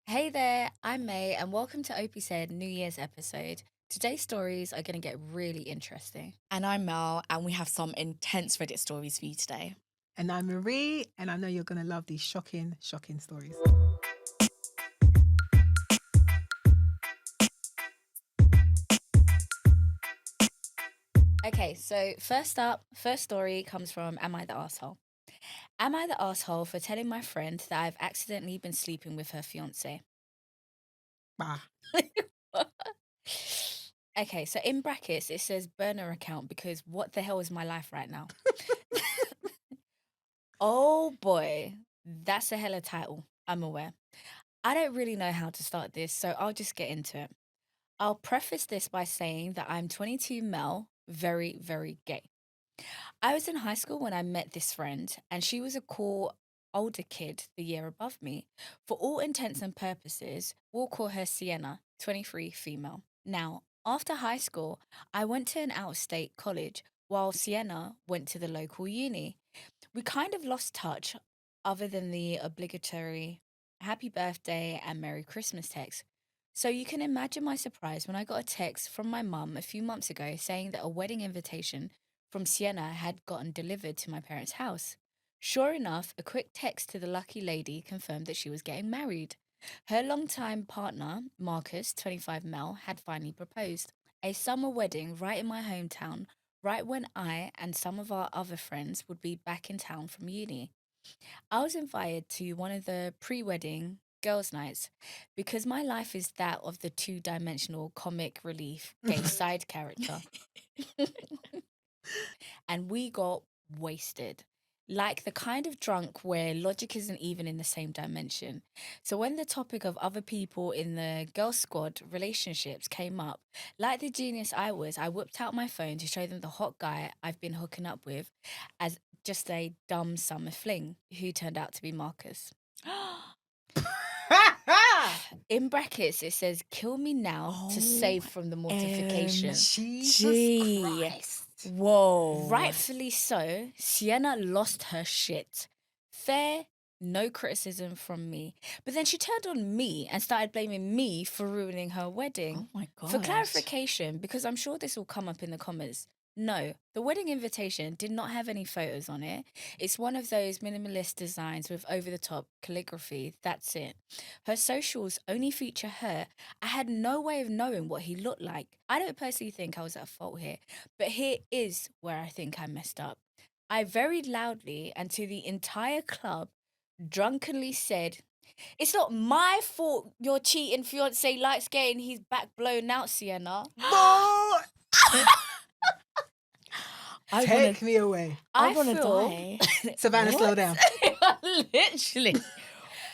Hey there, I'm May, and welcome to Opie Said New Year's episode. Today's stories are going to get really interesting. And I'm Mel, and we have some intense Reddit stories for you today. And I'm Marie, and I know you're going to love these shocking stories. Okay, so first story comes from Am I the Asshole? Am I the asshole for telling my friend that I've accidentally been sleeping with her fiancé? Bah. Okay, so in brackets it says burner account because what the hell is my life right now? Oh boy, that's a hella title. I'm aware. I don't really know how to start this, so I'll just get into it. I'll preface this by saying that I'm 22 Mel, very, very gay. I was in high school when I met this friend, and she was a cool older kid the year above me. For all intents and purposes, we'll call her Sienna, 23 female. Now, after high school, I went to an out of state college while Sienna went to the local uni. We kind of lost touch other than the obligatory happy birthday and Merry Christmas text. So you can imagine my surprise when I got a text from my mum a few months ago saying that a wedding invitation from Sienna had gotten delivered to my parents' house. Sure enough, a quick text to the lucky lady confirmed that she was getting married. Her longtime partner, Marcus, 25 Mel, had finally proposed. A summer wedding right in my hometown, right when I and some of our other friends would be back in town from uni. I was invited to one of the pre wedding girls' nights because my life is that of the two-dimensional comic relief gay side character. And we got wasted. Like the kind of drunk where logic isn't even in the same dimension. So when the topic of other people in the girl squad relationships came up, like the genius I was, I whipped out my phone to show them the hot guy I've been hooking up with as just a dumb summer fling, who turned out to be Marcus. In brackets, it says, kill me now to save from the mortification. Jesus Christ. Whoa. Rightfully so, Sienna lost her shit. Fair, no criticism from me. But then she turned on me and started blaming me for ruining her wedding. Oh my God. For clarification, because I'm sure this will come up in the comments, no, the wedding invitation did not have any photos on it. It's one of those minimalist designs with over the top calligraphy. That's it. Her socials only feature her. I had no way of knowing what he looked like. I don't personally think I was at fault here, but here is where I think I messed up. I very loudly and to the entire club drunkenly said, "It's not my fault your cheating fiance likes getting his back blown out, Sienna." Take me away. I want to feel- die. Savannah, slow down. Literally.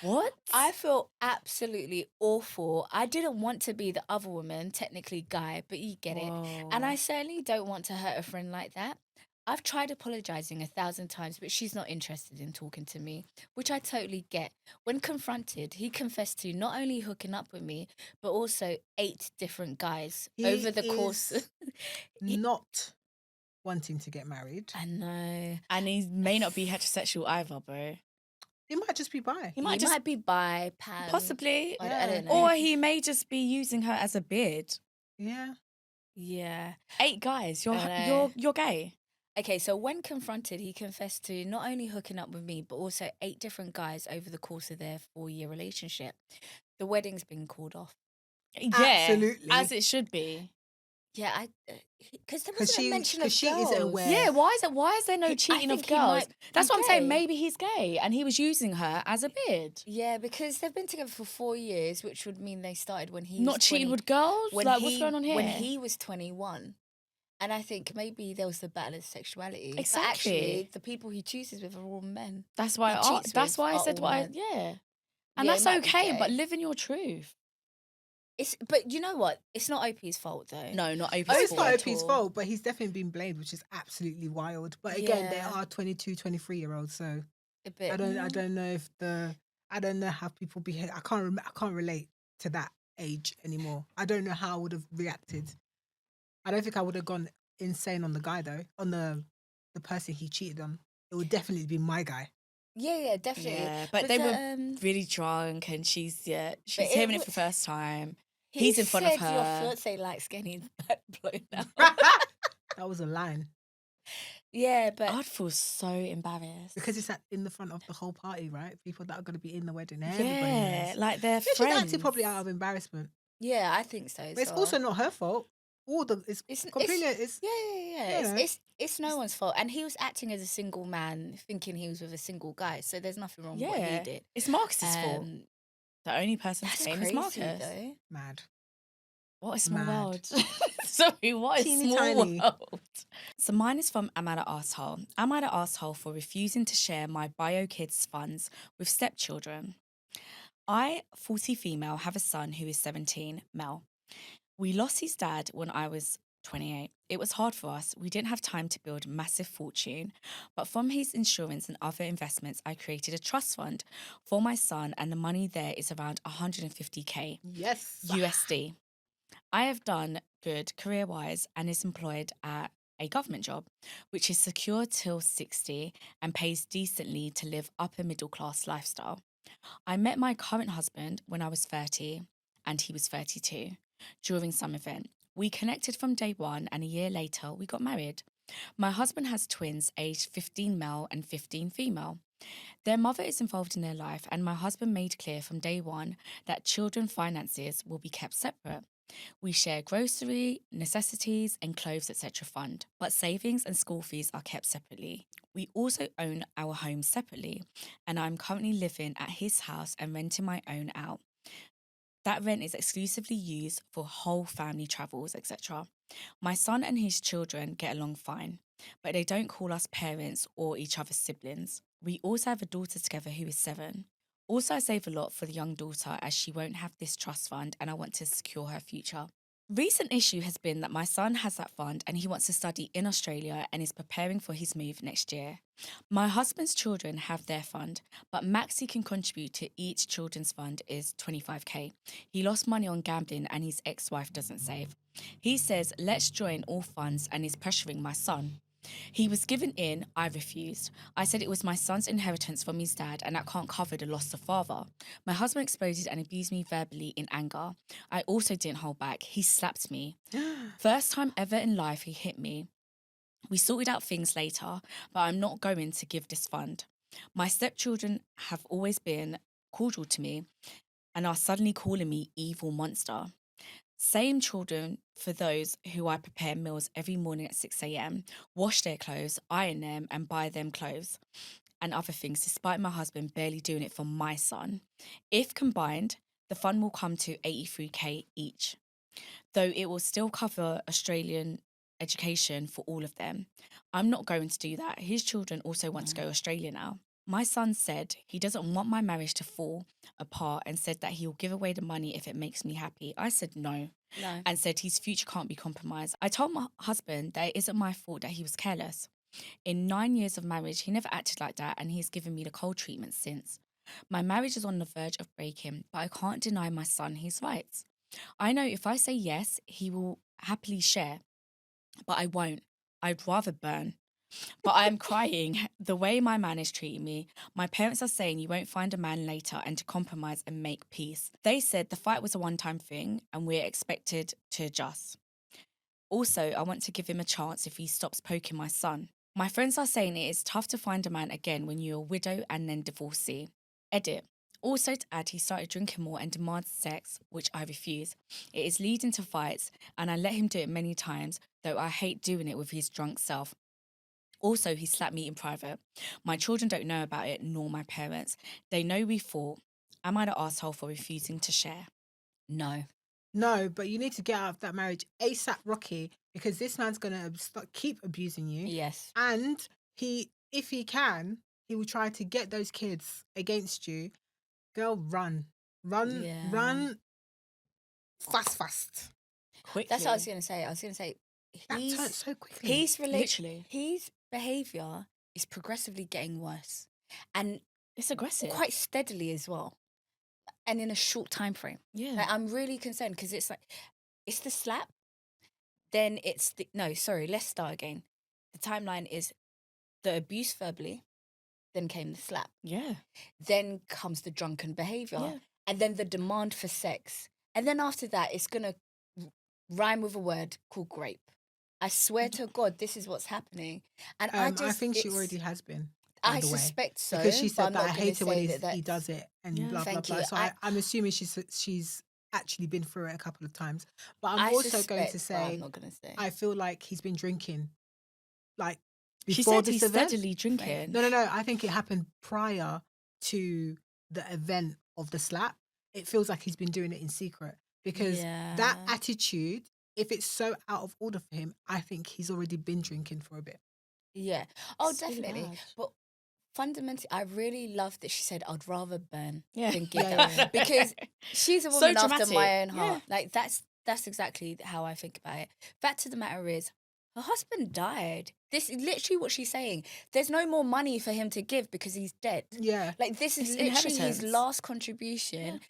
What? I feel absolutely awful. I didn't want to be the other woman, technically guy, but you get it. And I certainly don't want to hurt a friend like that. I've tried apologizing 1,000 times, but she's not interested in talking to me, which I totally get. When confronted, he confessed to not only hooking up with me, but also 8 different guys He over the course. is not wanting to get married. I know. And he may not be heterosexual either, bro. He might just be bi. He He might might be bi, pan. possibly. I don't know. Or he may just be using her as a bid. Yeah. Yeah. 8 guys. You're I know. you're gay. Okay, so when confronted, he confessed to not only hooking up with me, but also 8 different guys over the course of their 4-year relationship. The wedding's been called off. Yeah, Absolutely. as it should be. Yeah, because there 'Cause wasn't a she- mention 'cause of she isn't girls. aware. Yeah, why is there no cheating of think he girls? might That's be what I'm saying. gay. Maybe he's gay and he was using her as a bid. Yeah, because they've been together for 4 years, which would mean they started when he Not was cheating 20 with girls? when Like, he, what's going on here? When he was 21. And I think maybe there was the battle of sexuality. But Exactly. actually, the people he chooses with are all men. That's why he I cheats that's with why I are said all what I men. yeah. And Yeah, that's he might be okay, but gay. live in your truth. But you know what? It's not OP's fault though. No, not OP's Oh, it's fault not at OP's all. fault, but he's definitely been blamed, which is absolutely wild. But again, they Yeah. are 22, 23-year-olds, so A bit. I don't know if I don't know how people behave. I can't relate to that age anymore. I don't know how I would have reacted. I don't think I would have gone insane on the guy though, on the person he cheated on. It would definitely be my guy. Yeah, definitely. Yeah, but Was they that, were really drunk, and she's but hearing it for the first time. he He's in front of said your her. fiance likes getting his back blown out. That was a line. Yeah, but I'd feel so embarrassed Because it's in the front of the whole party, right? People that are going to be in the wedding. Everybody yeah, knows. like they're Yeah, she's friends. acting probably out of embarrassment. yeah, I think so as But it's well. also not her fault. It's completely. It's Yeah. you know. It's no one's fault. And he was acting as a single man, thinking he was with a single guy. So there's nothing wrong with what he did. It's Marcus's fault. Um, The only person that's to blame is crazy Marcus. though. Mad. What a small Mad. world. Sorry, what a Teeny small tiny. world. So mine is from Am I the Asshole? Am I the asshole for refusing to share my bio kids' funds with stepchildren? I, 40 female, have a son who is 17, male. We lost his dad when I was 28. It was hard for us. We didn't have time to build massive fortune, but from his insurance and other investments, I created a trust fund for my son, and the money there is around 150k Yes. USD. I have done good career-wise and is employed at a government job, which is secure till 60 and pays decently to live upper middle class lifestyle. I met my current husband when I was 30 and he was 32 during some event. We connected from day one, and a year later we got married. My husband has twins aged 15 male and 15 female. Their mother is involved in their life, and my husband made clear from day one that children finances will be kept separate. We share grocery, necessities, and clothes, etc. fund, but savings and school fees are kept separately. We also own our home separately, and I'm currently living at his house and renting my own out. That rent is exclusively used for whole family travels, etc. My son and his children get along fine, but they don't call us parents or each other's siblings. We also have a daughter together who is 7. Also, I save a lot for the young daughter as she won't have this trust fund and I want to secure her future. Recent issue has been that my son has that fund and he wants to study in Australia and is preparing for his move next year. My husband's children have their fund, but max he can contribute to each children's fund is 25k. He lost money on gambling and his ex-wife doesn't save. He says, let's join all funds and is pressuring my son. He was given in, I refused. I said it was my son's inheritance from his dad and that can't cover the loss of father. My husband exploded and abused me verbally in anger. I also didn't hold back. He slapped me. First time ever in life he hit me. We sorted out things later, but I'm not going to give this fund. My stepchildren have always been cordial to me and are suddenly calling me evil monster. Same children for those who I prepare meals every morning at 6 a.m, wash their clothes, iron them, and buy them clothes and other things, despite my husband barely doing it for my son. If combined, the fund will come to 83k each, though it will still cover Australian education for all of them. I'm not going to do that. His children also want to go to Australia now. My son said he doesn't want my marriage to fall apart and said that he'll give away the money if it makes me happy. I said no. And said his future can't be compromised. I told my husband that it isn't my fault that he was careless. In 9 years of marriage, he never acted like that and he's given me the cold treatment since. My marriage is on the verge of breaking, but I can't deny my son his rights. I know if I say yes, he will happily share, but I won't. I'd rather burn. But I am crying the way my man is treating me. My parents are saying you won't find a man later and to compromise and make peace. They said the fight was a one-time thing and we're expected to adjust. Also, I want to give him a chance if he stops poking my son. My friends are saying it is tough to find a man again when you're a widow and then divorcee. Edit. Also to add, he started drinking more and demands sex, which I refuse. It is leading to fights and I let him do it many times, though I hate doing it with his drunk self. Also, he slapped me in private. My children don't know about it, nor my parents. They know we fought. Am I the asshole for refusing to share? No. No, but you need to get out of that marriage ASAP, Rocky, because this man's gonna keep abusing you. Yes. And if he can, he will try to get those kids against you. Girl, run, Yeah. run, fast. Quickly. That's what I was going to say. I was going to say That turned he's so quickly. Literally. his behavior is progressively getting worse, and It's aggressive. quite steadily as well, and in a short time frame. Yeah. Like, I'm really concerned because it's the slap, then it's let's start again. The timeline is the abuse verbally, then came the slap, Yeah. then comes the drunken behavior, Yeah. and then the demand for sex. And then after that, it's going to rhyme with a word called grape. I swear to God, this is what's happening. And I I think she it's- already has been. By I the way, suspect so. because she but said I'm that I not gonna hate it when say that he that's- does it and Yeah. blah blah Thank blah. you. So I'm assuming she's actually been through it a couple of times. But I'm I also going to suspect, but I'm say not going to say. I feel like he's been drinking, like She before said this he's event. steadily drinking. No. I think it happened prior to the event of the slap. It feels like he's been doing it in secret because that Yeah. attitude, if it's so out of order for him, I think he's already been drinking for a bit. Yeah. Oh, It's really definitely. bad. But fundamentally, I really love that she said, "I'd rather burn Yeah. than give Yeah, them," yeah. because she's a So woman after dramatic. my own Yeah. heart. Like that's exactly how I think about it. Fact of the matter is, her husband died. This is literally what she's saying. There's no more money for him to give because he's dead. Yeah. Like this is It's literally his inheritance. last contribution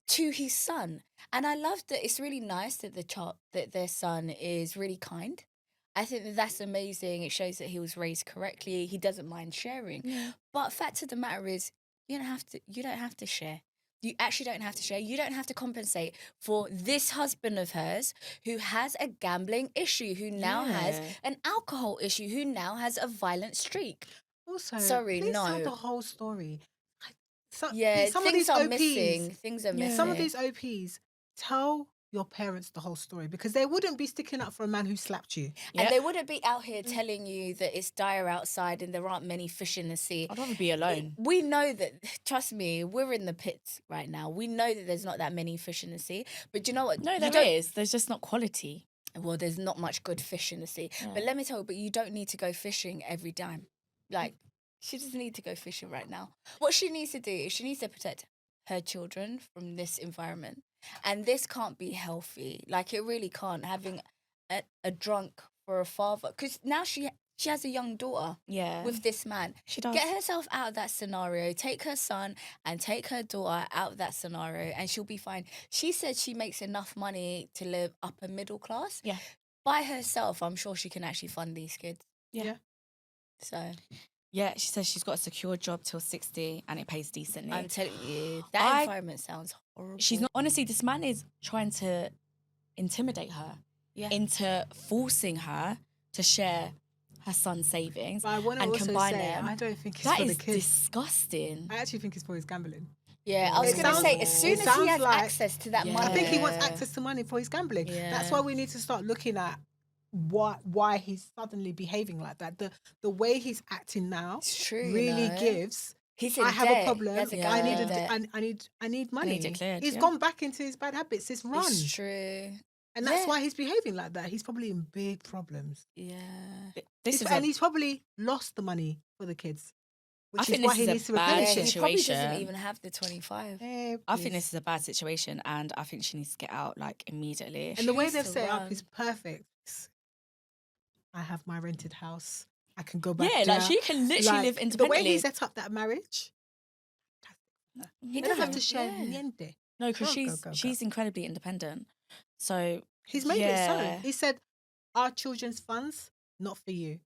to his son. And I love that it's really nice that that their son is really kind. I think that that's amazing. It shows that he was raised correctly. He doesn't mind sharing. Yeah. But fact of the matter is, you don't have to share. You actually don't have to share. You don't have to compensate for this husband of hers who has a gambling issue, who now has Yeah. an alcohol issue, who now has a violent streak. Also, Sorry, please tell no. the whole story. Yeah, Some of things these are OPs, missing. Things are Yeah. missing. some of these OPs, tell your parents the whole story because they wouldn't be sticking up for a man who slapped you. And Yep. they wouldn't be out here telling you that it's dire outside and there aren't many fish in the sea. I'd rather be alone. We know that, trust me, we're in the pits right now. We know that there's not that many fish in the sea. But you know what? No, You there don't- is. There's just not quality. Well, there's not much good fish in the sea. Yeah. But let me tell you, but you don't need to go fishing every time. Like, she doesn't need to go fishing right now. What she needs to do is she needs to protect her children from this environment. And this can't be healthy. Like, it really can't, having a drunk for a father. Because now she has a young daughter Yeah. with this man. She does. Get herself out of that scenario. Take her son and take her daughter out of that scenario, and she'll be fine. She said she makes enough money to live upper middle class. Yeah. By herself, I'm sure she can actually fund these kids. Yeah. So Yeah, she says she's got a secure job till 60 and it pays decently. I'm telling you, that I- environment sounds horrible. She's not, honestly, this man is trying to intimidate her Yeah. into forcing her to share her son's savings But I want to and also combine say, them. I don't think it's That for the is kids. disgusting. I actually think it's for his gambling. Yeah, I was It going to sounds- say, as soon it as he sounds has like- access to that Yeah. money. I think he wants Yeah. access to money for his gambling. That's Yeah. why we need to start looking at why he's suddenly behaving like that. The way he's acting now It's true. you really know. gives. He's in I have debt. a problem. He has a Yeah. I need gambling debt. I need money. it cleared, He's yeah. gone back into his bad habits. This run, It's true. and that's Yeah. why he's behaving like that. He's probably in big problems. Yeah. This is And he's probably lost the money for the kids, which think is why this he is a needs to bad Yeah, replenish it. he probably doesn't situation. even have the 25. I think this is a bad situation and I think she needs to get out like immediately. And the way needs they've to set it up run. is perfect. I have my rented house. I can go back. Yeah, like there. she can literally Like, live the way independently. he set up that marriage, He they don't have doesn't- to share yeah. niente. No, because Go. she's incredibly independent. So He's made Yeah. it so. He said, "Our children's funds, not for you.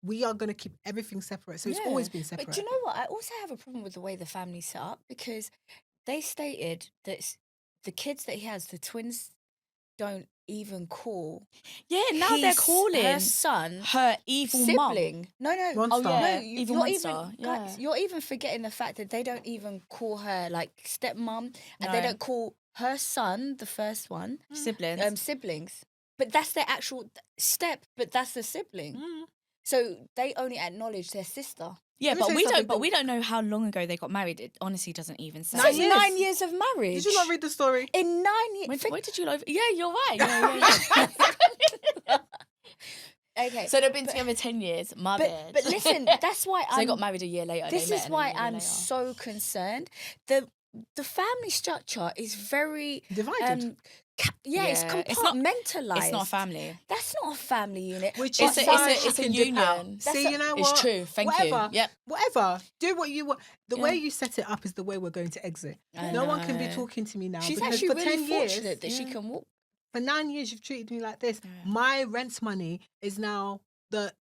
We are going to keep everything separate." So it's Yeah. always been separate. But do you know what? I also have a problem with the way the family's set up because they stated that the kids that he has, the twins, don't even call. yeah, now they're his- calling her son her evil mum. sibling. No. Monster. Oh, yeah. No, Evil you're monster, even yeah. guys, you're even forgetting the fact that they don't even call her like stepmom, and they No. don't call her son, the first one, Siblings. siblings. But that's their actual step. But that's the sibling. Mm. So they only acknowledge their sister. Yeah, Let me but say we don't. something, But but- we don't know how long ago they got married. It honestly doesn't even say. So 9 it's years. 9 years of marriage. Did you not read the story? In 9 years? When did you? Yeah, you're right. Yeah. Okay. So they've been together 10 years. My bad. But listen, that's why so they I'm. got married a year later. This They met is and why a year I'm later. so concerned. The family structure is very Divided. it's Yeah, it's not- compartmentalized. It's not a family. That's not a family unit. Which But is It's why a she can dip out. union. That's See, a- you know It's what? true. Thank Whatever. you. Yep. Whatever. Do what you want. The Yeah. way you set it up is the way we're going to exit. I No one can be know. talking to me now She's because actually for really 10 years, fortunate that she yeah. can walk. for 9 years, you've treated me like this. Yeah. My rent money is now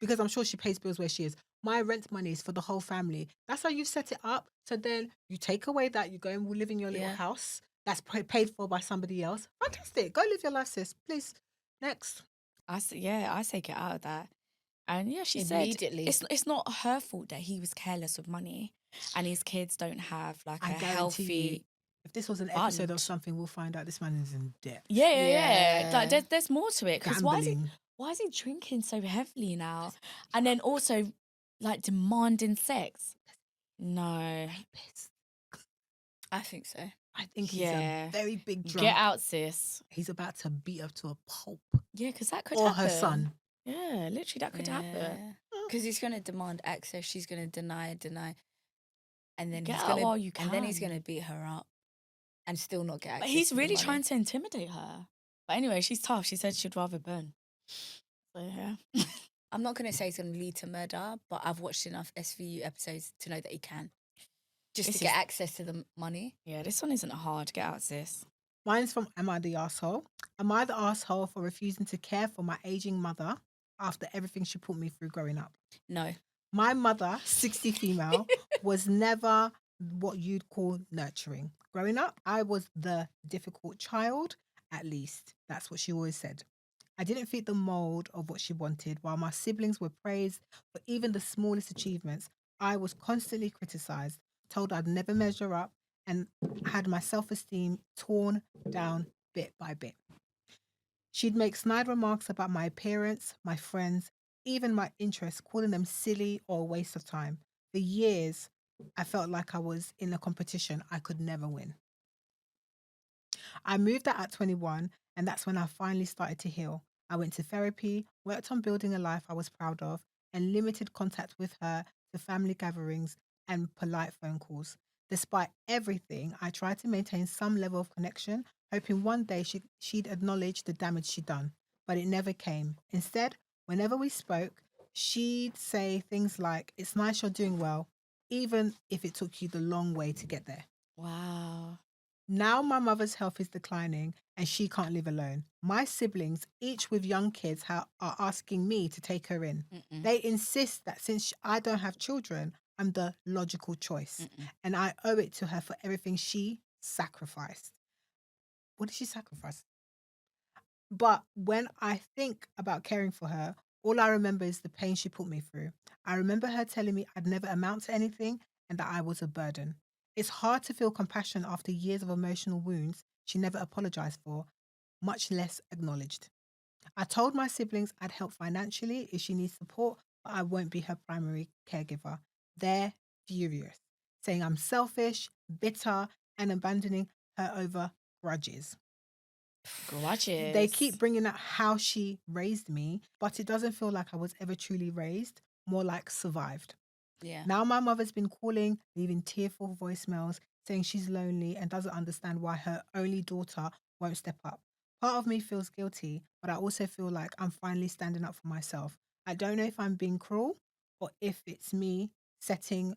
because I'm sure she pays bills where she is. my rent money is for the whole family. That's how you set it up. So then you take away that, you go and live in your little Yeah. house that's paid for by somebody else. Fantastic. Go live your life, sis. Please. Next. I say get out of that. And yeah, she said Immediately. it's not her fault that he was careless with money and his kids don't have like I a guarantee you, healthy if this was an episode of fund. something, we'll find out this man is in debt. Yeah. Like Yeah. there's more to it because Gambling. why is he drinking so heavily now? And then also like demanding sex. No. Pissed. I think so. I think he's Yeah. a very big drunk. Get out, sis. He's about to beat her to a pulp. Yeah, because that could Or happen. her son. Yeah, literally that could happen. Because he's going to demand access. She's going to deny. And then Get he's out gonna, while you and then he's can. going to beat her up and still not get access. But he's to the really money. trying to intimidate her. But anyway, she's tough. She said she'd rather burn. So yeah. I'm not going to say it's going to lead to murder, but I've watched enough SVU episodes to know that he can. Just This to get is- access to the money. Yeah, this one isn't hard. Get out, sis. Mine's from Am I the Arsehole? Am I the arsehole for refusing to care for my aging mother after everything she put me through growing up? No. My mother, 60 female, was never what you'd call nurturing. Growing up, I was the difficult child, at least. That's what she always said. I didn't fit the mold of what she wanted. While my siblings were praised for even the smallest achievements, I was constantly criticized, told I'd never measure up, and had my self-esteem torn down bit by bit. She'd make snide remarks about my appearance, my friends, even my interests, calling them silly or a waste of time. For years, I felt like I was in a competition I could never win. I moved out at 21, and that's when I finally started to heal. I went to therapy, worked on building a life I was proud of, and limited contact with her to family gatherings and polite phone calls. Despite everything, I tried to maintain some level of connection, hoping one day she'd acknowledge the damage she'd done. But it never came. Instead, whenever we spoke, she'd say things like, "It's nice you're doing well, even if it took you the long way to get there." Wow. Now my mother's health is declining and she can't live alone. My siblings, each with young kids, are asking me to take her in. Mm-mm. They insist that since I don't have children, I'm the logical choice. Mm-mm. And I owe it to her for everything she sacrificed. What did she sacrifice? But when I think about caring for her, all I remember is the pain she put me through. I remember her telling me I'd never amount to anything and that I was a burden. It's hard to feel compassion after years of emotional wounds she never apologized for, much less acknowledged. I told my siblings I'd help financially if she needs support, but I won't be her primary caregiver. They're furious, saying I'm selfish, bitter, and abandoning her over grudges. Grudges. They keep bringing up how she raised me, but it doesn't feel like I was ever truly raised, more like survived. Yeah. Now my mother's been calling, leaving tearful voicemails, saying she's lonely and doesn't understand why her only daughter won't step up. Part of me feels guilty, but I also feel like I'm finally standing up for myself. I don't know if I'm being cruel or if it's me setting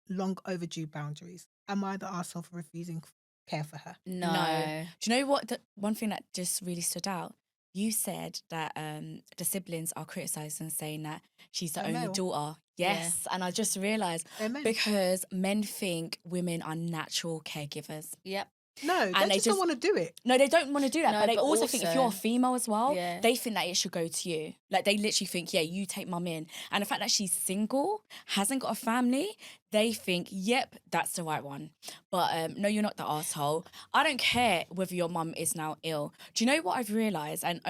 long overdue boundaries. Am I the arsehole for refusing care for her? No. Do you know what? One thing that just really stood out. You said that the siblings are criticising, saying that she's the They're only male. daughter. Yeah. Yes, and I just realised They're men. because men think women are natural caregivers. Yep. No, and they just don't want to do it. No, they don't want to do that, No, but they but also think if you're a also- female as well, Yeah. they think that it should go to you. Like they literally think, yeah, you take mum in. And the fact that she's single, hasn't got a family, they think, yep, that's the right one. But no, you're not the asshole. I don't care whether your mum is now ill. Do you know what I've realised? And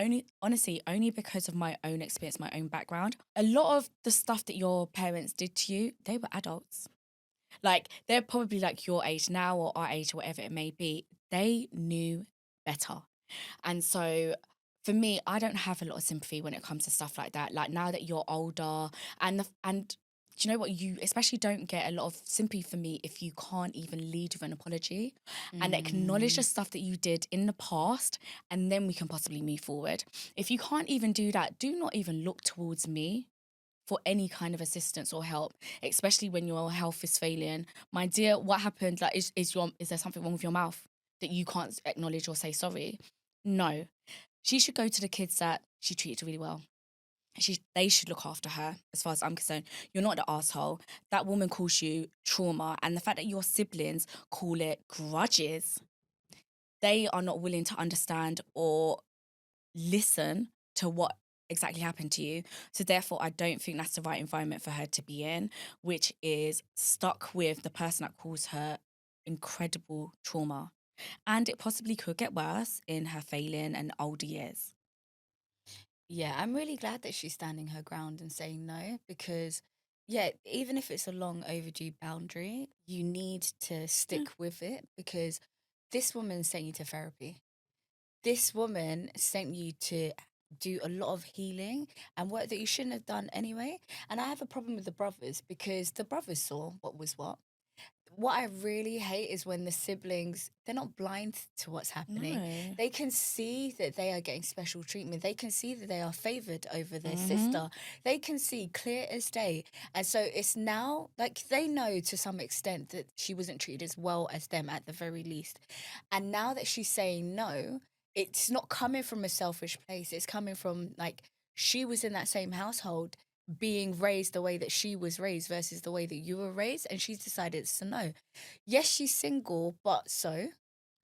honestly, only because of my own experience, my own background, a lot of the stuff that your parents did to you, they were adults. Like, they're probably like your age now or our age, whatever it may be. They knew better. And so for me, I don't have a lot of sympathy when it comes to stuff like that. Like, now that you're older and do you know what? You especially don't get a lot of sympathy for me if you can't even lead with an apology and acknowledge the stuff that you did in the past, and then we can possibly move forward. If you can't even do that, do not even look towards me for any kind of assistance or help, especially when your health is failing. My dear, what happened? Like, is there something wrong with your mouth that you can't acknowledge or say sorry? No. She should go to the kids that she treated really well. they should look after her, as far as I'm concerned. You're not the asshole. That woman calls you trauma. And the fact that your siblings call it grudges, they are not willing to understand or listen to what exactly happened to you. So therefore, I don't think that's the right environment for her to be in, which is stuck with the person that caused her incredible trauma. And it possibly could get worse in her failing and older years. Yeah, I'm really glad that she's standing her ground and saying no because, yeah, even if it's a long overdue boundary, you need to stick with it because this woman sent you to therapy. This woman sent you to do a lot of healing and work that you shouldn't have done anyway. And I have a problem with the brothers because the brothers saw what was what. What I really hate is when the siblings, they're not blind to what's happening. No. They can see that they are getting special treatment. They can see that they are favored over their Mhm. sister. They can see clear as day. And so it's now like they know to some extent that she wasn't treated as well as them at the very least. And now that she's saying no, it's not coming from a selfish place. It's coming from like she was in that same household being raised the way that she was raised versus the way that you were raised, and she's decided to no. Yes, she's single, but so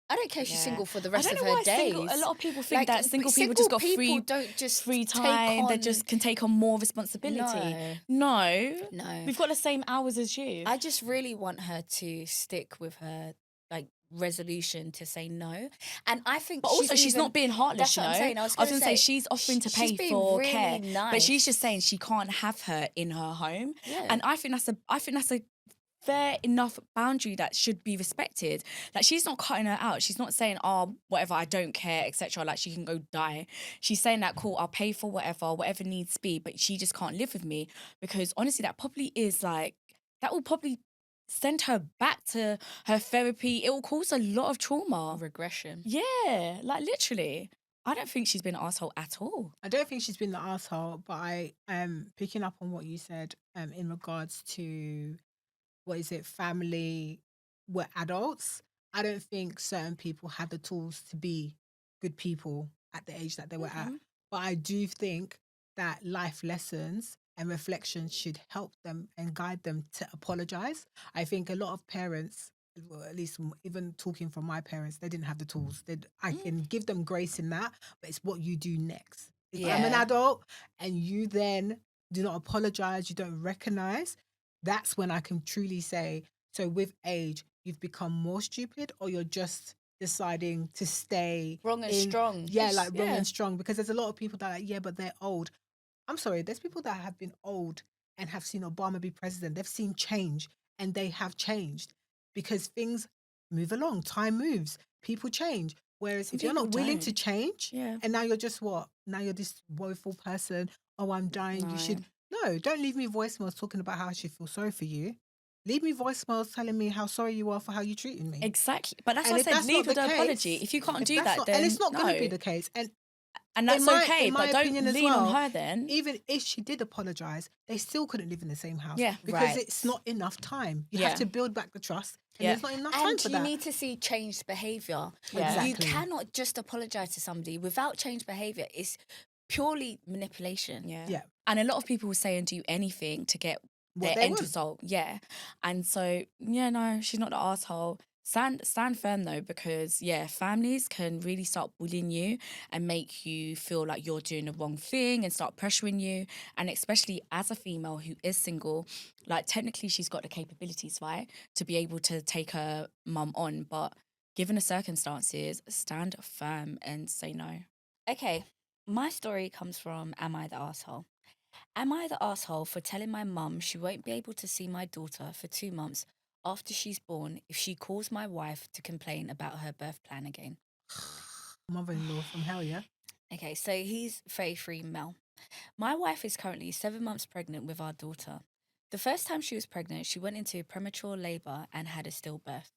I don't care if she's Yeah. single for the I rest don't of know her why a days. lot of people think Like that single people single just got people don't just free take time, they on. just can take on more responsibility. No, No. We've got the same hours as you. I just really want her to stick with her like resolution to say no. And I think But also, she's even, not being heartless, that's what you I'm know. saying. I was I was going going to to say she's offering to she's pay being for really care, nice. but she's just saying she can't have her in her home. Yeah. And I think that's a fair enough boundary that should be respected. Like, she's not cutting her out. She's not saying, oh, whatever, I don't care, etc. Like, she can go die. She's saying that, cool, I'll pay for whatever needs to be, but she just can't live with me. Because honestly, that will probably send her back to her therapy. It will cause a lot of trauma. Regression. Yeah, like literally. I don't think she's been an asshole at all. I don't think she's been the asshole, but I am picking up on what you said in regards to what is it, family, we're adults. I don't think certain people had the tools to be good people at the age that they were at. But I do think that life lessons and reflections should help them and guide them to apologize. I think a lot of parents, well, at least even talking from my parents, they didn't have the tools. I can give them grace in that, but it's what you do next. If I'm an Yeah. adult and you then do not apologize, you don't recognize, that's when I can truly say, so with age, you've become more stupid or you're just deciding to stay Wrong and in, strong. yeah, like wrong and strong, because there's a lot of people that are like, yeah, but they're old. I'm sorry, there's people that have been old and have seen Obama be president. They've seen change and they have changed because things move along, time moves, people change. Whereas Some if you're not people willing to don't. change, Yeah. and now you're just what? Now you're this woeful person. Oh, I'm dying. You No. should. No, don't leave me voicemails talking about how I should feel sorry for you. Leave me voicemails telling me how sorry you are for how you treated me. Exactly. But that's And why I if said that's leave not with the the case, apology. If you can't if do that's that, not, then and it's not no. going to be the case. And that's okay, in but my don't opinion as lean well, on her then. even if she did apologize, they still couldn't live in the same house. Yeah. Because Right. it's not enough time. You Yeah. have to build back the trust, and Yeah. there's not enough time And for you that. need to see changed behavior. Yeah. You Exactly. cannot just apologize to somebody without changed behavior. It's purely manipulation. Yeah. Yeah. And a lot of people will say and do anything to get What their they end want. result. Yeah. And so, yeah, no, she's not the asshole. Stand firm though, because yeah, families can really start bullying you and make you feel like you're doing the wrong thing and start pressuring you. And especially as a female who is single, like technically she's got the capabilities, right, to be able to take her mum on. But given the circumstances, stand firm and say no. Okay, my story comes from Am I the Asshole? Am I the asshole for telling my mum she won't be able to see my daughter for 2 months after she's born if she calls my wife to complain about her birth plan again? Mother-in-law from hell, yeah? Okay, so he's 33 male. My wife is currently 7 months pregnant with our daughter. The first time she was pregnant, she went into premature labour and had a stillbirth.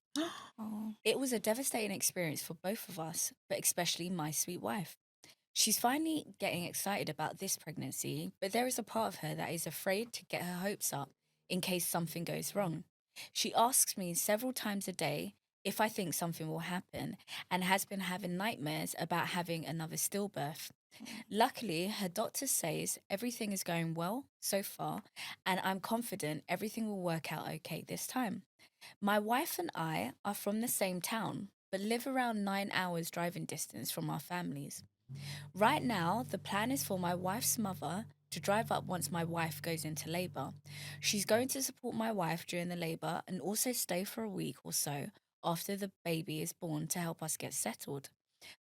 Oh. It was a devastating experience for both of us, but especially my sweet wife. She's finally getting excited about this pregnancy, but there is a part of her that is afraid to get her hopes up in case something goes wrong. She asks me several times a day, if I think something will happen, and has been having nightmares about having another stillbirth. Luckily, her doctor says everything is going well so far, and I'm confident everything will work out okay this time. My wife and I are from the same town, but live around 9 hours driving distance from our families. Right now, the plan is for my wife's mother to drive up once my wife goes into labour. She's going to support my wife during the labour and also stay for a week or so after the baby is born to help us get settled.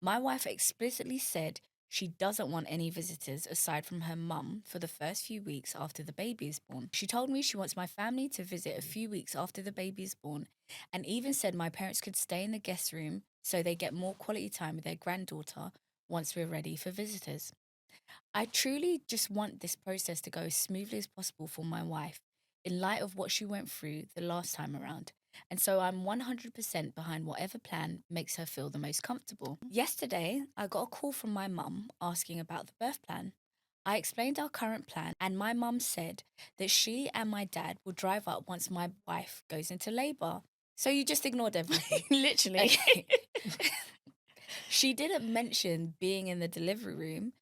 My wife explicitly said she doesn't want any visitors aside from her mum for the first few weeks after the baby is born. She told me she wants my family to visit a few weeks after the baby is born, and even said my parents could stay in the guest room so they get more quality time with their granddaughter once we're ready for visitors. I truly just want this process to go as smoothly as possible for my wife in light of what she went through the last time around. And so I'm 100% behind whatever plan makes her feel the most comfortable. Yesterday, I got a call from my mum asking about the birth plan. I explained our current plan, and my mum said that she and my dad will drive up once my wife goes into labour. So you just ignored everything. Literally. Okay. She didn't mention being in the delivery room,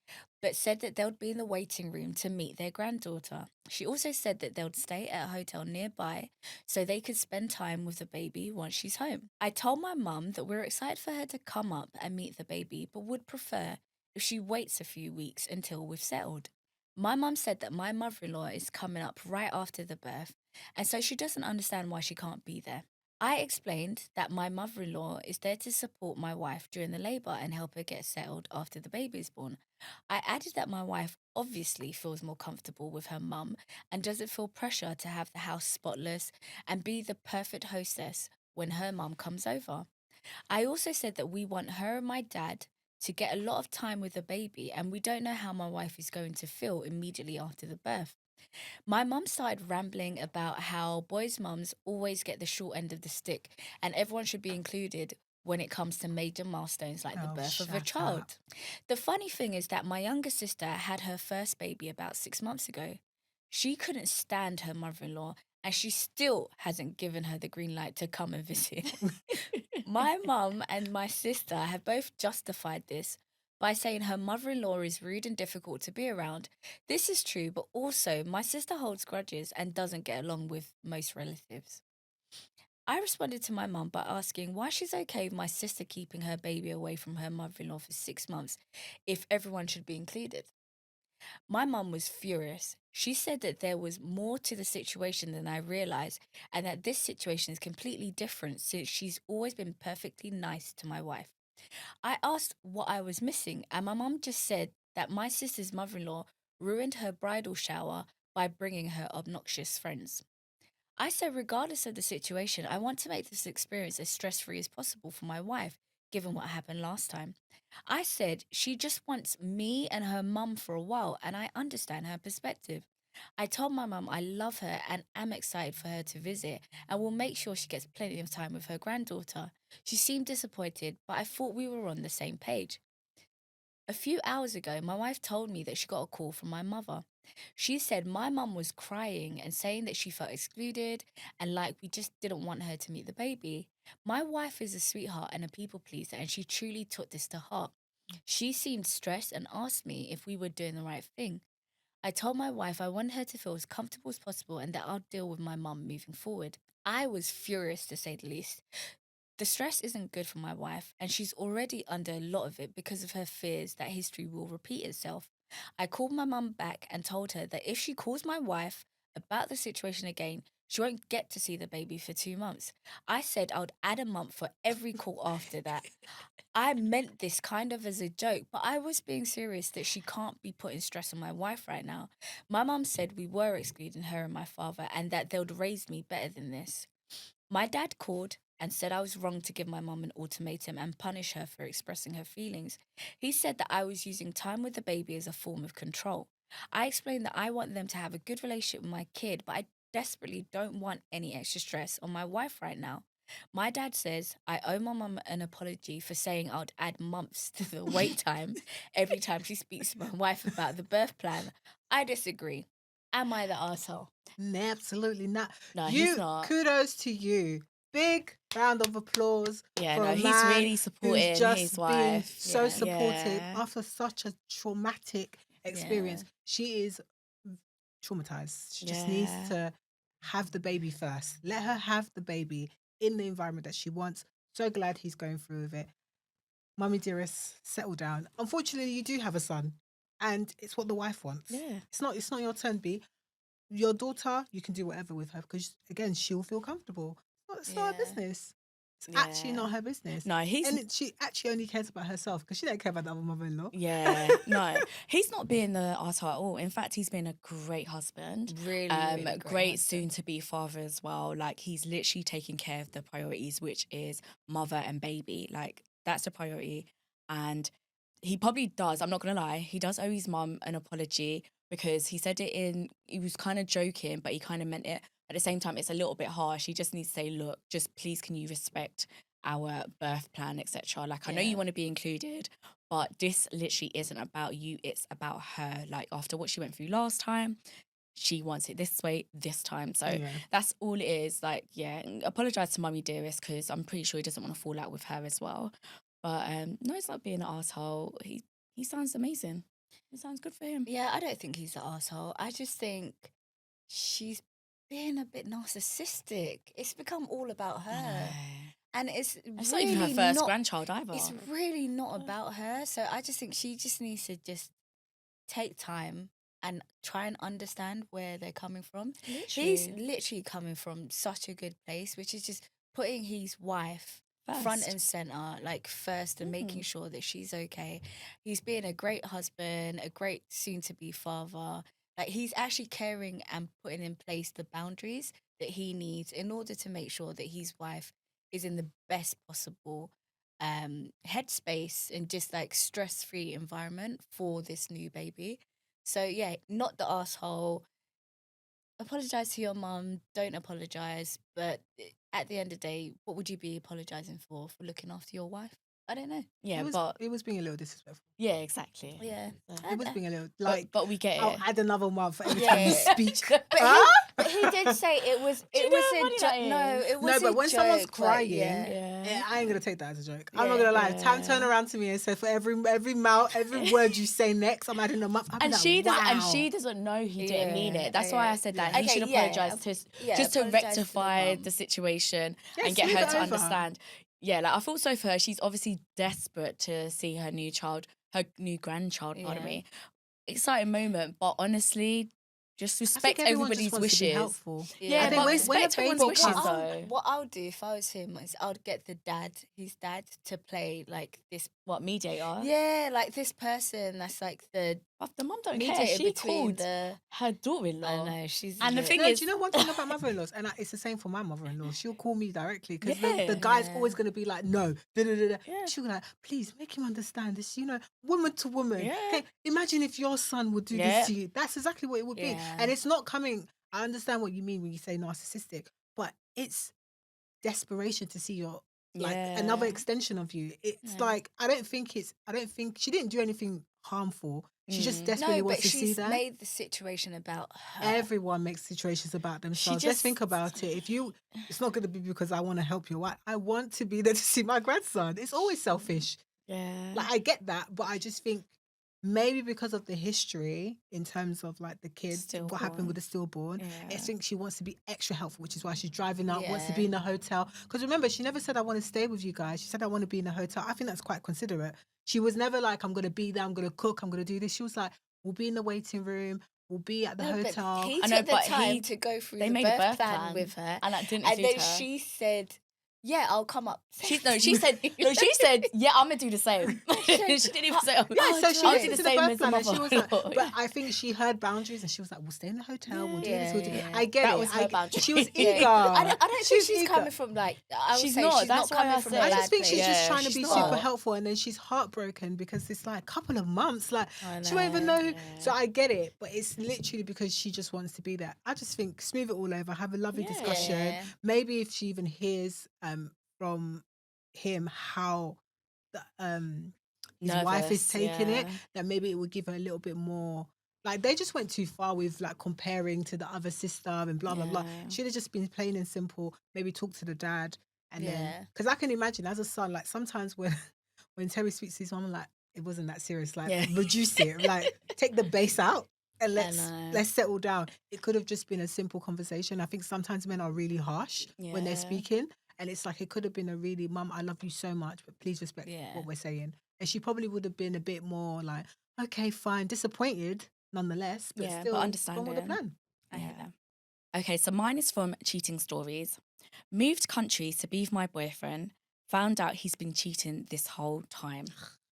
but said that they'd be in the waiting room to meet their granddaughter. She also said that they'd stay at a hotel nearby so they could spend time with the baby once she's home. I told my mum that we're excited for her to come up and meet the baby, but would prefer if she waits a few weeks until we've settled. My mum said that my mother in law is coming up right after the birth, and so she doesn't understand why she can't be there. I explained that my mother in law is there to support my wife during the labour and help her get settled after the baby is born. I added that my wife obviously feels more comfortable with her mum and doesn't feel pressure to have the house spotless and be the perfect hostess when her mum comes over. I also said that we want her and my dad to get a lot of time with the baby, and we don't know how my wife is going to feel immediately after the birth. My mum started rambling about how boys' mums always get the short end of the stick and everyone should be included when it comes to major milestones like the Oh, birth of a shut child. up. The funny thing is that my younger sister had her first baby about 6 months ago. She couldn't stand her mother in law, and she still hasn't given her the green light to come and visit. My mum and my sister have both justified this by saying her mother in law is rude and difficult to be around. This is true, but also my sister holds grudges and doesn't get along with most relatives. I responded to my mum by asking why she's okay with my sister keeping her baby away from her mother in law for 6 months if everyone should be included. My mum was furious. She said that there was more to the situation than I realized, and that this situation is completely different since she's always been perfectly nice to my wife. I asked what I was missing, and my mum just said that my sister's mother in law ruined her bridal shower by bringing her obnoxious friends. I said, regardless of the situation, I want to make this experience as stress free as possible for my wife, given what happened last time. I said she just wants me and her mum for a while, and I understand her perspective. I told my mum I love her and am excited for her to visit and will make sure she gets plenty of time with her granddaughter. She seemed disappointed, but I thought we were on the same page. A few hours ago, my wife told me that she got a call from my mother. She said my mum was crying and saying that she felt excluded and like we just didn't want her to meet the baby. My wife is a sweetheart and a people pleaser, and she truly took this to heart. She seemed stressed and asked me if we were doing the right thing. I told my wife I wanted her to feel as comfortable as possible and that I'll deal with my mum moving forward. I was furious to say the least. The stress isn't good for my wife, and she's already under a lot of it because of her fears that history will repeat itself. I called my mum back and told her that if she calls my wife about the situation again, she won't get to see the baby for 2 months. I said I would add a month for every call after that. I meant this kind of as a joke, but I was being serious that she can't be putting stress on my wife right now. My mum said we were excluding her and my father and that they would raise me better than this. My dad called and said I was wrong to give my mum an ultimatum and punish her for expressing her feelings. He said that I was using time with the baby as a form of control. I explained that I want them to have a good relationship with my kid, but I desperately don't want any extra stress on my wife right now. My dad says I owe my mum an apology for saying I'd add months to the wait time every time she speaks to my wife about the birth plan. I disagree. Am I the asshole? Absolutely not. No, he's You, not. kudos to you, big round of applause Yeah, for no, a he's man really who's supporting just his been wife. so supportive Yeah. after such a traumatic experience. She is traumatized. She just needs Yeah. to have the baby first. Let her have the baby in the environment that she wants. So glad he's going through with it. Mummy dearest, settle down. Unfortunately, you do have a son, and it's what the wife wants. Yeah. It's not your turn, B. Your daughter, you can do whatever with her because again, she'll feel comfortable. It's not her Yeah. business. It's actually Yeah. not her business. No, he's She actually only cares about herself because she don't care about the other mother-in-law. yeah, no, he's not being the arsehole at all. In fact, he's been a great husband, Really great soon-to-be father as well. Like he's literally taking care of the priorities, which is mother and baby. Like that's the priority, and he probably does. I'm not gonna lie, he does owe his mum an apology because he said it in. He was kind of joking, but he kind of meant it. At the same time, it's a little bit harsh. He just needs to say, "Look, just please, can you respect our birth plan, etc." Like I know you Yeah. want to be included, but this literally isn't about you, it's about her. Like after what she went through last time, she wants it this way this time. So Yeah. that's all it is. Like, yeah, apologise to Mummy Dearest because I'm pretty sure he doesn't want to fall out with her as well. But no, it's not being an asshole. He sounds amazing. It sounds good for him. Yeah, I don't think he's an asshole. I just think she's being a bit narcissistic. It's become all about I her. know. And it's It's not really even her first not grandchild either. it's really not about her. So I just think she just needs to just take time and try and understand where they're coming from. He's Literally. literally coming from such a good place, which is just putting his wife front First. and center, like first, and making sure that she's okay. He's being a great husband, a great soon to be father. Like he's actually caring and putting in place the boundaries that he needs in order to make sure that his wife is in the best possible headspace and just like stress-free environment for this new baby. So yeah, not the asshole. Apologize to your mum. Don't apologize. But at the end of the day, what would you be apologizing for? For looking after your wife? I don't know. Yeah, It was being a little disrespectful. yeah, exactly. Yeah. It was being a little like. But we get it. I'll add another month every time you Yeah. speak. But he did say it was you it know was how a funny that joke. No, is? it was No, but a when someone's joke, but crying, Yeah. I ain't gonna take that as a joke. I'm not Yeah. gonna lie. If Tam Yeah. turned around to me and said, "For every word you say next, I'm adding a month." I'd be And like, she doesn't. wow. And she doesn't know he didn't mean Yeah, it. That's why I said that yeah. he Okay, should yeah, apologize yeah, just to apologise to the rectify mum. the situation Yeah, and get smooth her it to over her. understand. Yeah, like I feel so for her. She's obviously desperate to see her new child, her new grandchild. Pardon Yeah. me. Exciting moment, but honestly, just I think respect everyone everybody's just wants wishes. to be helpful. Yeah, I think but when a respect baby everyone's wishes comes- though. What I'll do if I was him is I'd get his dad, to play like this. What mediator? Yeah, like this person that's like the But the mum don't care. mediator She between called the. her daughter-in-law. I know she's. And the lit. thing No, is, do you know one thing about mother-in-laws? And it's the same for my mother-in-law. She'll call me directly because Yeah. the guy's Yeah. always going to be like, no, da, da, da, da. Yeah. She'll be like, please make him understand this, woman to woman. Yeah. Okay, imagine if your son would do Yeah. this to you. That's exactly what it would be. Yeah. And it's not coming. I understand what you mean when you say narcissistic, but it's desperation to see your another Yeah. extension of you. It's Yeah. like I don't think she didn't do anything harmful. She just desperately No, wants but to see she's that. made the situation about her. Everyone makes situations about themselves. Let's just- think about it. It's not going to be because I want to help your wife. I want to be there to see my grandson. It's always selfish. Yeah. Like I get that, but I just think maybe because of the history in terms of like the kids, what happened with the stillborn, I Yeah. think she wants to be extra helpful, which is why she's driving out, wants to Yeah. be in a hotel. Because remember, she never said I want to stay with you guys. She said I want to be in a hotel. I think that's quite considerate. She was never like, I'm going to be there, I'm going to cook, I'm going to do this. She was like, we'll be in the waiting room, we'll be at the No, but hotel. he I know, took the but time to go through they the made a birth birth plan plan with her, and that didn't and suit then her. she said, "Yeah, I'll come up." She said, yeah, I'm gonna do the same. she didn't even say, Yeah, so she I'll went do into the the same birth as the plan and she was like, mother. but I think she heard boundaries and she was like, we'll stay in the hotel, we'll do this, we'll do Yeah. I get That it. was her boundary. She was Yeah. eager. I don't think she's eager. coming from like. I would She's say not, she's that's not why coming I from said- a I bad just think she's place. just Yeah, trying to she's be not. super helpful, and then she's heartbroken because it's like a couple of months. Like I she won't even know, know. So I get it, but it's literally because she just wants to be there. I just think smooth it all over, have a lovely Yeah. discussion. Yeah. Maybe if she even hears from him how his wife is Nervous, taking it, yeah. that maybe it would give her a little bit more. Like they just went too far with like comparing to the other sister and blah blah blah. Yeah. Should have just been plain and simple. Maybe talk to the dad. And then, Yeah. because I can imagine as a son, like sometimes when when Terry speaks to his mom, I'm like, it wasn't that serious. Like, Yeah. reduce it. Like, take the bass out and I let's know. settle down. It could have just been a simple conversation. I think sometimes men are really harsh when they're Yeah. speaking, and it's like it could have been a really, Mum, I love you so much, but please respect Yeah. what we're saying. And she probably would have been a bit more like, okay, fine, disappointed nonetheless, but Yeah, but still gone with the understanding. plan. I hear Yeah. that. Okay, so mine is from Cheating Stories. Moved countries to be with my boyfriend. Found out he's been cheating this whole time.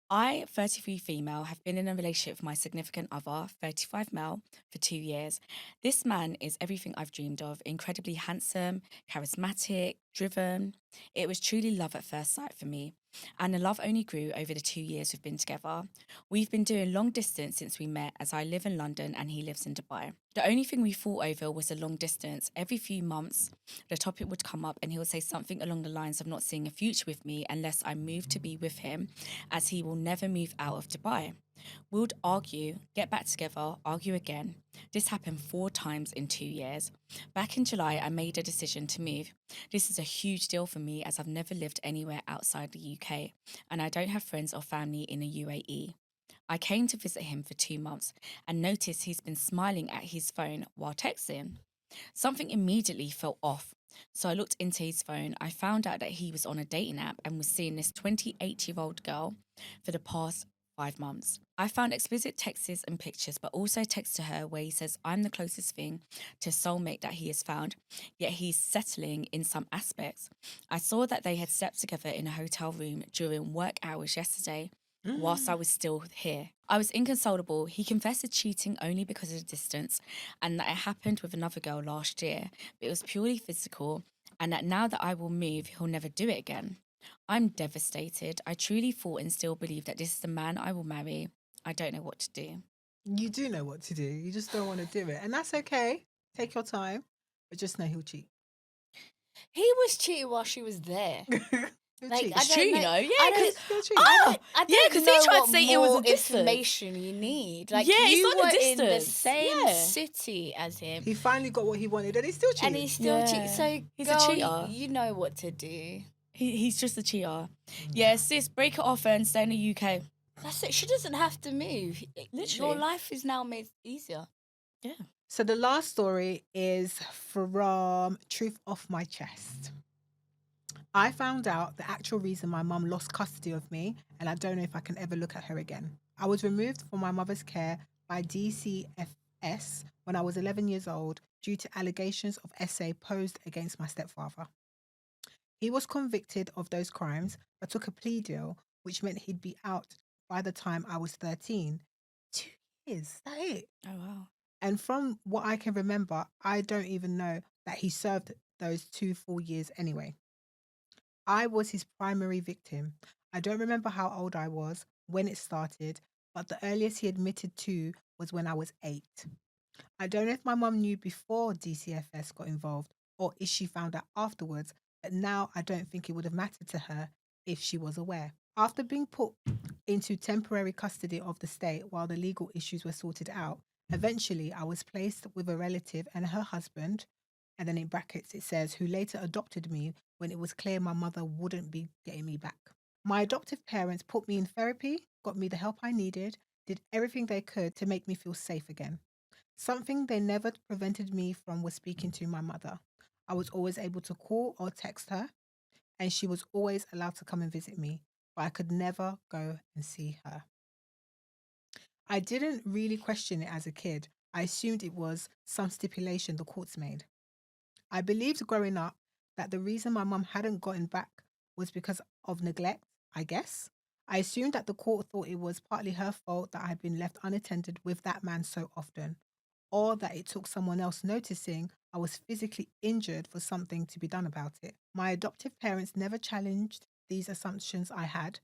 I, 33 female, have been in a relationship with my significant other, 35 male, for 2 years. This man is everything I've dreamed of, incredibly handsome, charismatic, driven. It was truly love at first sight for me. And the love only grew over the 2 years we've been together. We've been doing long distance since we met, as I live in London and he lives in Dubai. The only thing we fought over was the long distance. Every few months, the topic would come up and he would say something along the lines of not seeing a future with me unless I moved to be with him, as he will never move out of Dubai. We would argue, get back together, argue again. This happened 4 times in 2 years. Back in July, I made a decision to move. This is a huge deal for me, as I've never lived anywhere outside the UK and I don't have friends or family in the UAE. I came to visit him for 2 months and noticed he's been smiling at his phone while texting. Something immediately felt off. So I looked into his phone. I found out that he was on a dating app and was seeing this 28-year-old girl for the past 5 months. I found explicit texts and pictures, but also text to her where he says, I'm the closest thing to soulmate that he has found, yet he's settling in some aspects. I saw that they had slept together in a hotel room during work hours yesterday, whilst I was still here. I was inconsolable. He confessed to cheating only because of the distance and that it happened with another girl last year, but it was purely physical, and that now that I will move, he'll never do it again. I'm devastated. I truly thought and still believe that this is the man I will marry. I don't know what to do. You do know what to do. You just don't want to do it. And that's okay. Take your time, but just know he'll cheat. He was cheating while she was there. He'll Like, cheat. I It's true, don't you know. know? Yeah, I because don't. He'll cheat. I yeah, don't 'cause he know tried to what say it was more a distance. information you need. Like, Yeah, it's you not were a in the distance. same Yeah. city as him, He finally got what he wanted and he's still and cheating. he's still cheating. Yeah. So, He's a girl, cheater. you know what to do. He's just a cheater. Yeah, sis, break it off and stay in the UK. That's it. She doesn't have to move. Your Literally. life is now made easier. Yeah. So the last story is from Truth Off My Chest. I found out the actual reason my mum lost custody of me, and I don't know if I can ever look at her again. I was removed from my mother's care by DCFS when I was 11 years old due to allegations of SA posed against my stepfather. He was convicted of those crimes but took a plea deal, which meant he'd be out by the time I was 13. 2 years, is that it? Oh, wow. And from what I can remember, I don't even know that he served those 2 full years anyway. I was his primary victim. I don't remember how old I was when it started, but the earliest he admitted to was when I was 8. I don't know if my mum knew before DCFS got involved or if she found out afterwards, but now I don't think it would have mattered to her if she was aware. After being put into temporary custody of the state while the legal issues were sorted out, eventually I was placed with a relative and her husband, and then in brackets it says, who later adopted me when it was clear my mother wouldn't be getting me back. My adoptive parents put me in therapy, got me the help I needed, did everything they could to make me feel safe again. Something they never prevented me from was speaking to my mother. I was always able to call or text her, and she was always allowed to come and visit me, but I could never go and see her. I didn't really question it as a kid. I assumed it was some stipulation the courts made. I believed growing up that the reason my mum hadn't gotten back was because of neglect, I guess. I assumed that the court thought it was partly her fault that I had been left unattended with that man so often, or that it took someone else noticing I was physically injured for something to be done about it. My adoptive parents never challenged these assumptions I had,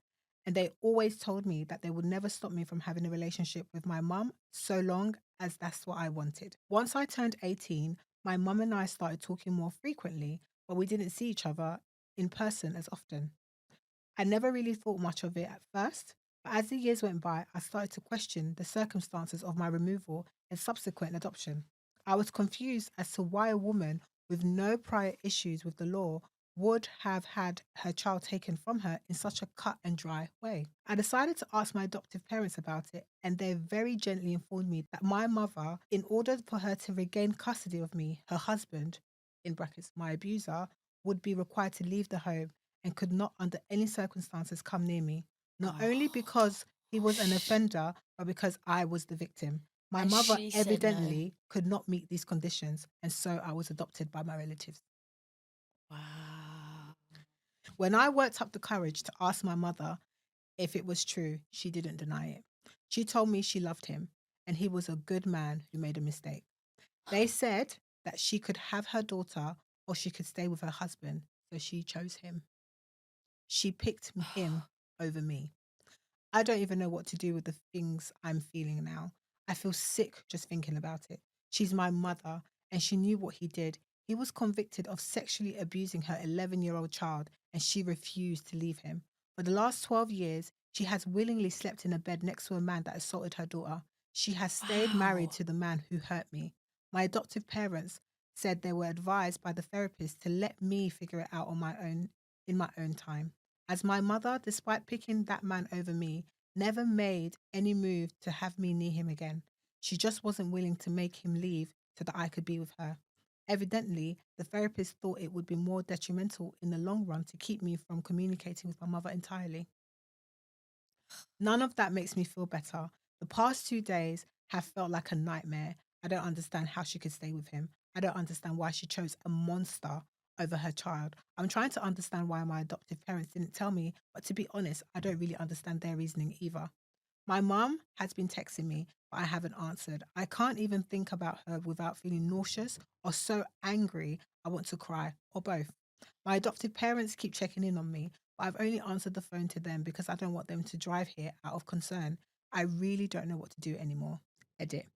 and they always told me that they would never stop me from having a relationship with my mum so long as that's what I wanted. Once I turned 18, my mum and I started talking more frequently, but we didn't see each other in person as often. I never really thought much of it at first, but as the years went by, I started to question the circumstances of my removal and subsequent adoption. I was confused as to why a woman with no prior issues with the law would have had her child taken from her in such a cut and dry way. I decided to ask my adoptive parents about it, and they very gently informed me that my mother, in order for her to regain custody of me, her husband, in brackets, my abuser, would be required to leave the home and could not, under any circumstances, come near me. Not Oh. only because he was an offender, but because I was the victim. My And mother she said no. evidently could not meet these conditions, and so I was adopted by my relatives. Wow. When I worked up the courage to ask my mother if it was true, she didn't deny it. She told me she loved him and he was a good man who made a mistake. They said that she could have her daughter or she could stay with her husband, so she chose him. She picked him over me. I don't even know what to do with the things I'm feeling now. I feel sick just thinking about it. She's my mother, and she knew what he did. He was convicted of sexually abusing her 11-year-old child, and she refused to leave him. For the last 12 years, she has willingly slept in a bed next to a man that assaulted her daughter. She has stayed married Wow. to the man who hurt me. My adoptive parents said they were advised by the therapist to let me figure it out on my own in my own time. As my mother, despite picking that man over me, never made any move to have me near him again. She just wasn't willing to make him leave so that I could be with her. Evidently, the therapist thought it would be more detrimental in the long run to keep me from communicating with my mother entirely. None of that makes me feel better. The past 2 days have felt like a nightmare. I don't understand how she could stay with him. I don't understand why she chose a monster over her child. I'm trying to understand why my adoptive parents didn't tell me, but to be honest, I don't really understand their reasoning either. My mum has been texting me, but I haven't answered. I can't even think about her without feeling nauseous or so angry I want to cry, or both. My adoptive parents keep checking in on me, but I've only answered the phone to them because I don't want them to drive here out of concern. I really don't know what to do anymore. Edit.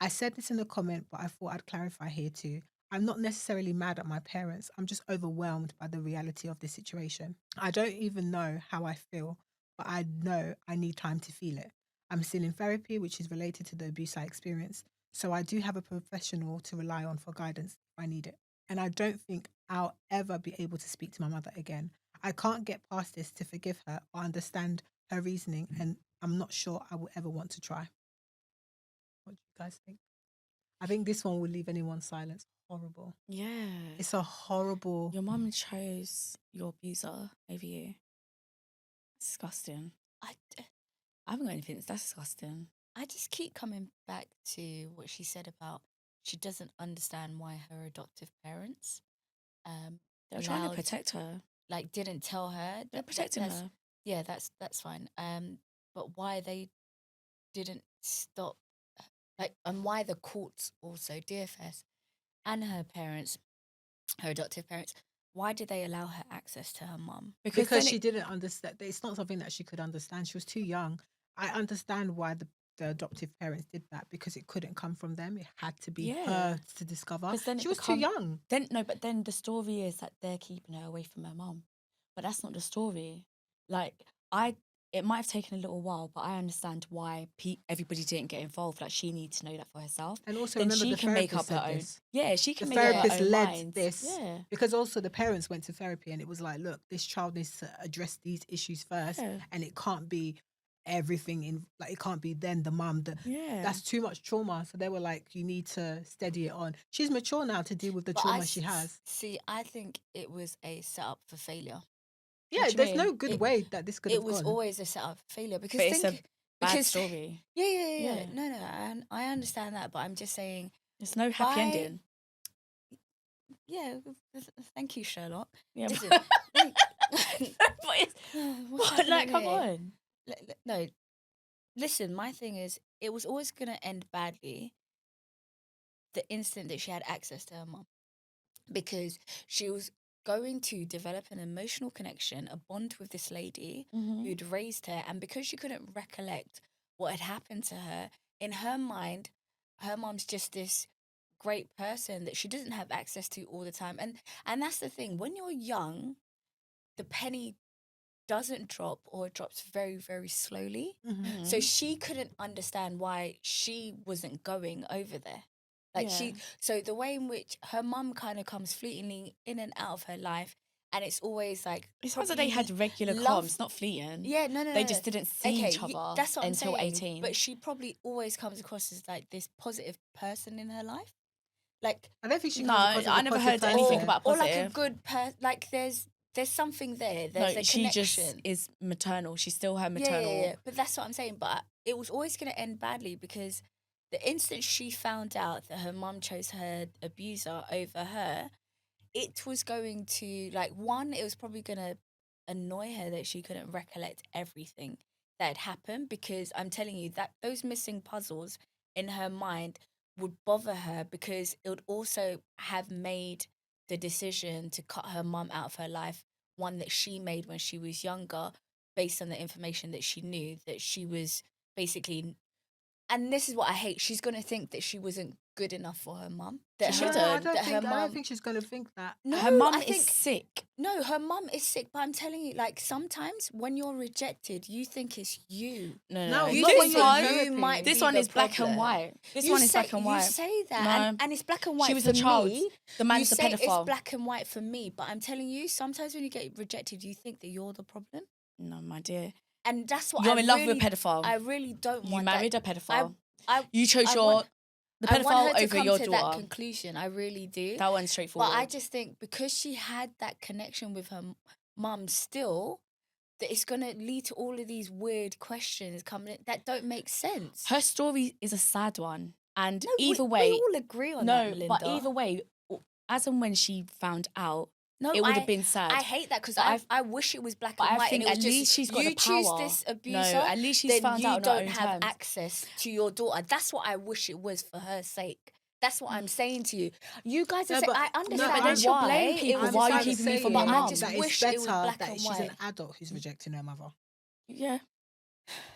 I said this in a comment, but I thought I'd clarify here too. I'm not necessarily mad at my parents. I'm just overwhelmed by the reality of this situation. I don't even know how I feel, but I know I need time to feel it. I'm still in therapy, which is related to the abuse I experienced. So I do have a professional to rely on for guidance if I need it. And I don't think I'll ever be able to speak to my mother again. I can't get past this to forgive her or understand her reasoning, and I'm not sure I will ever want to try. What do you guys think? I think this one will leave anyone silent. Horrible. Yeah. It's a horrible. Your mum chose your abuser over you. Disgusting. I, I haven't got anything. That's disgusting. I just keep coming back to what she said about she doesn't understand why her adoptive parents They're trying to allowed, protect her. like, didn't tell her. They're protecting That's, her. yeah, that's fine. But why they didn't stop, like, and why the courts also, DFS and her parents, her adoptive parents, why did they allow her access to her mum? Because Because then she didn't understand. It's not something that she could understand. She was too young. I understand why the adoptive parents did that because it couldn't come from them. It had to be Yeah. her to discover. because then She it was too become young. then no, but then the story is that they're keeping her away from her mum. But that's not the story. Like it might have taken a little while, but I understand why everybody didn't get involved. Like she needs to know that for herself. And also Then remember she the can make up therapist her said own. this. Yeah, she The can make up therapist her own led mind. this Yeah, because also the parents went to therapy and it was like, look, this child needs to address these issues first, yeah, and it can't be everything in, like, it can't be then the mum. yeah. That's too much trauma. So they were like, you need to steady it on. She's mature now to deal with the But trauma she has. see, I think it was a setup for failure. What Yeah, do you there's mean? no good It way that this could it have was gone. always a setup for failure because But it's a bad because story. yeah. Yeah. No, and I understand that, but I'm just saying There's no happy why. ending. Yeah, thank you, Sherlock. Yeah, Listen, but let me- it's, what's what, like, happening come here? on. No, listen. My thing is, it was always gonna end badly the instant that she had access to her mum, because she was going to develop an emotional connection, a bond with this lady Mm-hmm. who'd raised her. And because she couldn't recollect what had happened to her, in her mind, her mum's just this great person that she doesn't have access to all the time. And that's the thing. When you're young, the penny doesn't drop, or it drops very, very slowly. Mhm. So she couldn't understand why she wasn't going over there. Like Yeah. so the way in which her mum kind of comes fleetingly in and out of her life and it's always like It sounds like they had regular love- comms, not fleeting. Yeah, no, They no, just no. didn't see each other That's what until I'm saying. 18. But she probably always comes across as like this positive person in her life. Like, I don't think she No, comes across as I a never positive heard anything person. about or like a positive. good person. Like there's something there. There's No, a she connection. just is maternal. She's still her Yeah, maternal. yeah. But that's what I'm saying. But it was always going to end badly because the instant she found out that her mum chose her abuser over her, it was going to, like, one, it was probably going to annoy her that she couldn't recollect everything that had happened, because I'm telling you that those missing puzzles in her mind would bother her, because it would also have made the decision to cut her mum out of her life one that she made when she was younger, based on the information that she knew, that she was basically, and this is what I hate, she's going to think that she wasn't good enough for her mum. That She her, shouldn't. I don't think she's going to think that. no, Her mum I is think, sick. no, her mum is sick, but I'm telling you, like, sometimes when you're rejected, you think it's you. No, No, You not think when you're that in you therapy. might This be one the is black and problem. white. This You one is say- black and white. You say that, No. and it's black and white She was for a child. me. The man's you a say pedophile. it's black and white for me, but I'm telling you, sometimes when you get rejected, you think that you're the problem. No, my dear. And that's what You're I in love really, with a pedophile. I really don't You want married that. a pedophile. I You chose I your want- the I want pedophile her to over come your to that daughter. conclusion. I really do. That one's straightforward. But I just think because she had that connection with her mum still, that it's going to lead to all of these weird questions coming in that don't make sense. Her story is a sad one. And No, either we way, all agree on no, that, Melinda. but either way, as and when she found out, no, it would have been sad. I hate that because But I wish it was black but and I white. think and it was at just, least she's got you the choose power. this No, abuser, at least she's then found you out on her don't own have terms. access to your daughter. That's what I wish it was for her sake. That's what I'm saying to you. You guys are No, saying, but- I no, understand but why. then she'll blame it people. was Why are you like- keeping me from but my I mum? just that wish it's it was better black that and she's white. an adult who's rejecting her mother. Yeah.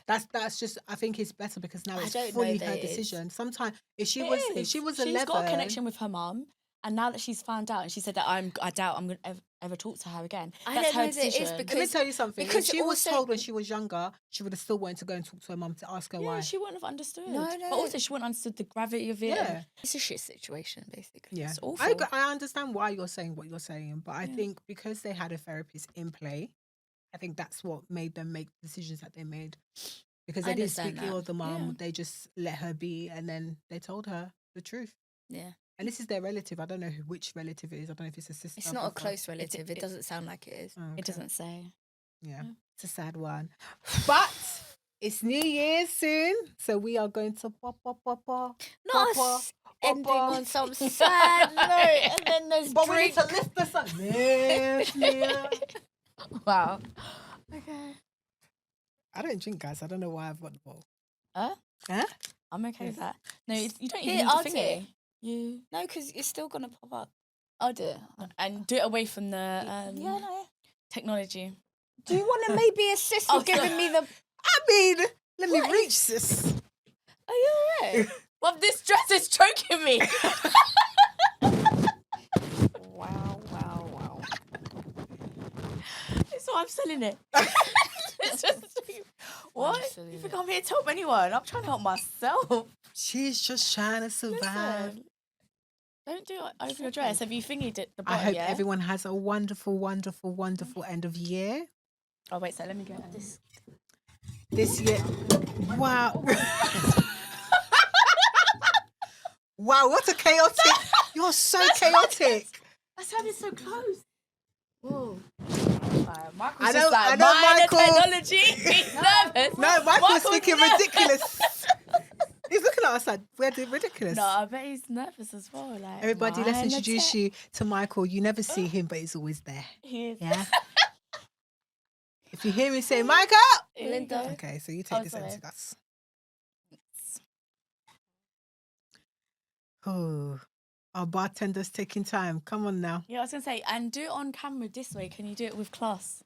That's just, I think it's better because now I it's don't know fully that her it is. decision. Sometimes if she It was is. she's 11, got a 11, connection with her mum, and now that she's found out, and she said that I doubt I'm gonna ever talk to her again. I That's don't her know that it is decision. let me because- tell you something. If because she was also- told when she was younger, she would have still wanted to go and talk to her mum to ask her Yeah, why. she wouldn't have understood. No, But no. also, she wouldn't have understood the gravity of it. Yeah. It's a shit situation, basically. Yeah, It's awful. I understand why you're saying what you're saying, but I Yeah. think because they had a therapist in play, I think that's what made them make the decisions that they made. Because I they didn't speak understand ill that. of the mum, Yeah. they just let her be, and then they told her the truth. Yeah. And this is their relative. I don't know which relative it is. I don't know if it's a sister. It's not a brother. close relative. It it- doesn't sound like it is. Oh, okay. It doesn't say. Yeah, Yeah. it's a sad one. But it's New Year's soon, so we are going to Not Papa, us ending Papa. on some sad note, and then there's But we drink. need to lift this up. Yes, yeah. Wow. Okay. I don't drink, guys. I don't know why I've got the bottle. Huh? Huh? I'm okay with that. No, you don't Here, even I'll need do to it. thingy. You No, because it's still gonna pop up. I'll do it. and do it away from the Yeah, no. technology. Do you want to maybe assist Oh, with giving me the? I mean, let me What reach this. Are you alright? Well, this dress is choking me. Wow, wow, wow. So I'm selling it. It's just what? selling You think it. I'm here to help anyone? I'm trying to help myself. She's just trying to survive. Listen, don't do it over your dress. Have you fingered it? The I bottom, hope yeah? everyone has a wonderful, wonderful, wonderful end of year. Oh wait, so let me go. This year, wow. Wow, what a chaotic. You're so chaotic. That's how it's so close. Whoa. Michael's I know- just like, I know mind the Michael- technology. He's nervous. No, Michael's thinking nervous. ridiculous. He's looking at us like, we're doing ridiculous. No, I bet he's nervous as well. Like, Everybody, let's mind the introduce tech. you to Michael. You never see him, but he's always there. He is. Yeah. If you hear me say, Michael. Here you Linda. go. Okay, so you take Oh, this sorry. into us. Oh, our bartender's taking time. Come on now. Yeah, I was gonna say, and do it on camera this way. Can you do it with class?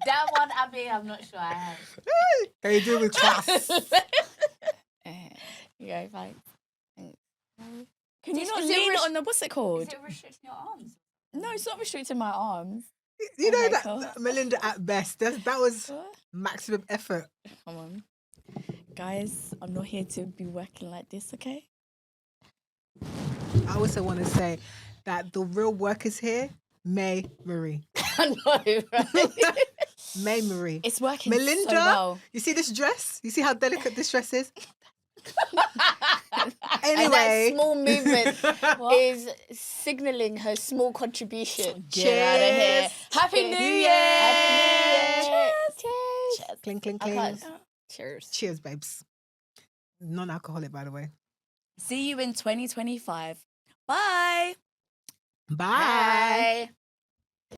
That one, Abby, I'm not sure I have. Can you do it with class? Yeah, fine. Can you Is- not is it lean res- on the what's it called? Is it restricting your arms? No, it's not restricting my arms. You know Okay, that cool. Melinda at best. That was What? maximum effort. Come on, guys. I'm not here to be working like this, okay? I also want to say that the real work is here. May Marie. I know, right? May Marie. It's working Melinda, so well. you see this dress? You see how delicate this dress is? And that Anyway. small movement is signaling her small contribution. Get out of here. Cheers. Happy Cheers. New Year. Happy New Year. Cheers. Cheers. Clink, clink, I clink. can't. Cheers. Cheers, babes. Non-alcoholic, by the way. See you in 2025. Bye. Bye. Bye.